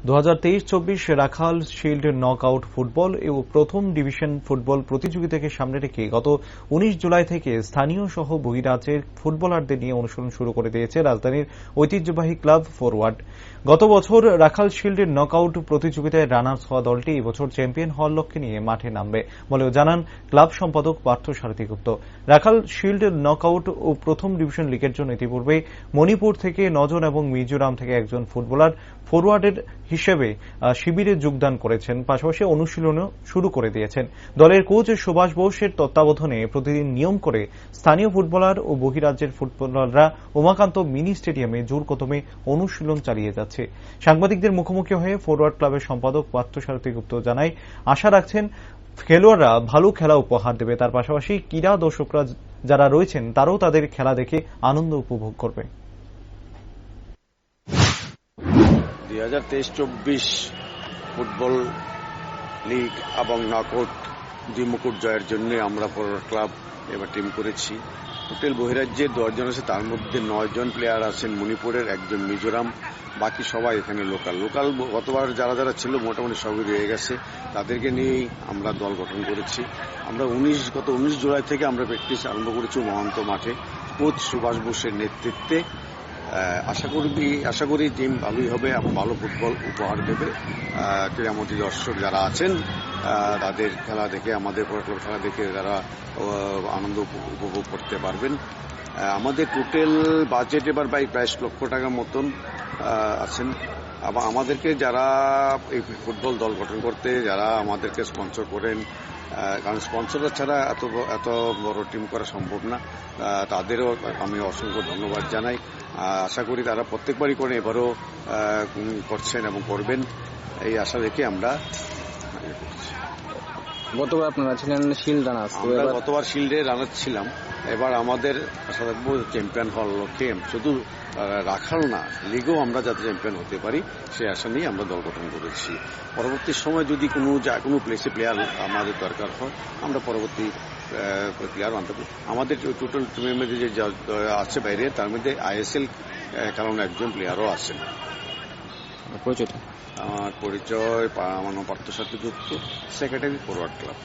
2023-24 রাখাল shield knockout football ও প্রথম division football প্রতিযোগিতাকে সামনে রেখে গত 19 জুলাই থেকে স্থানীয় সহ বহিরাজ্যের ফুটবলারদের নিয়ে অনুশীলন শুরু করে দিয়েছে রাজধানীর ঐতিহ্যবাহী ক্লাব ফরওয়ার্ড। গত বছর রাখাল শিল্ডের নকআউট প্রতিযোগিতায় রানার্স হওয়া দলটি এবছর চ্যাম্পিয়ন হওয়ার লক্ষ্যে নিয়ে মাঠে নামবে বলেও জানান ক্লাব সম্পাদক পার্থসারথী গুপ্ত। রাখাল শিল্ড নকআউট ও প্রথম ডিভিশন লিগের জন্য ইতিপূর্বে মণিপুর থেকে 9 জন এবং মিজোরাম থেকে একজন ফুটবলার ফরওয়ার্ডের হিসেবে শিবিরে যোগদান করেছেন, পাশাপাশি অনুশীলনও শুরু করে দিয়েছেন। দলের কোচ সুভাষ বোসের তত্ত্বাবধানে প্রতিদিন নিয়ম করে স্থানীয় ফুটবলার ও বহিরাজ্যের ফুটবলাররা উমাকান্ত মিনি স্টেডিয়ামে জোর কদমে অনুশীলন চালিয়ে যাচ্ছে। সাংবাদিকদের মুখোমুখি হয়ে ফরওয়ার্ড ক্লাবের সম্পাদক পার্থসারথী গুপ্ত জানায়, আশা রাখছেন খেলোয়াড়রা ভালো খেলা উপহার দেবে। তার পাশাপাশি ক্রীড়া দর্শকরা যারা রয়েছেন তারাও তাদের খেলা দেখে আনন্দ উপভোগ করবে। 2023-24 ফুটবল লিগ এবং নকআউট দুই মুকুট জয়ের জন্য আমরা ফরওয়ার্ড ক্লাব এবার টিম করেছি। টোটাল বহিরাজ্যের 10 জন আছে, তার মধ্যে 9 জন প্লেয়ার আছেন মণিপুরের, একজন মিজোরাম, বাকি সবাই এখানে লোকাল। গতবার যারা যারা ছিল মোটামুটি সবই রয়ে গেছে, তাদেরকে নিয়েই আমরা দল গঠন করেছি। আমরা গত 19 জুলাই থেকে আমরা প্র্যাকটিস আরম্ভ করেছি মহন্ত মাঠে কোচ সুভাষ বোসের নেতৃত্বে। আশা করি টিম ভালোই হবে এবং ভালো ফুটবল উপহার দেবে। ক্রীড়ামন্ত্রী দর্শক যারা আছেন তাদের খেলা দেখে, আমাদের ক্লাব খেলা দেখে যারা আনন্দ উপভোগ করতে পারবেন। আমাদের টোটাল বাজেট এবার প্রায় 22 লক্ষ টাকার মতন আছেন। এবং আমাদেরকে যারা এই ফুটবল দল গঠন করতে যারা আমাদেরকে স্পন্সর করেন, কারণ স্পন্সররা ছাড়া এত বড় টিম করা সম্ভব না, তাদেরও আমি অসংখ্য ধন্যবাদ জানাই। আশা করি তারা প্রত্যেকবারই করে, এবারও করছেন এবং করবেন, এই আশা রেখে আমরা গতবার আপনারা ছিলেন শিল্ড রানার্স, গতবার শিল্ডে রানার্স ছিলাম। এবার আমাদের আশা রাখবো চ্যাম্পিয়ন হওয়ার লক্ষ্যে, শুধু রাখাল না লিগেও আমরা যাতে চ্যাম্পিয়ন হতে পারি সেই আশা নিয়ে আমরা দল গঠন করেছি। পরবর্তী সময় যদি কোনো প্লেসে প্লেয়ার আমাদের দরকার হয়, আমরা পরবর্তী প্লেয়ার আনতে পারি। আমাদের টোটাল টিমের মধ্যে যে আছে বাইরে, তার মধ্যে ISL কারণ একজন প্লেয়ারও আছেন। আমার পরিচয় পার্থসারথী গুপ্ত, সেক্রেটারি ফরওয়ার্ড ক্লাব।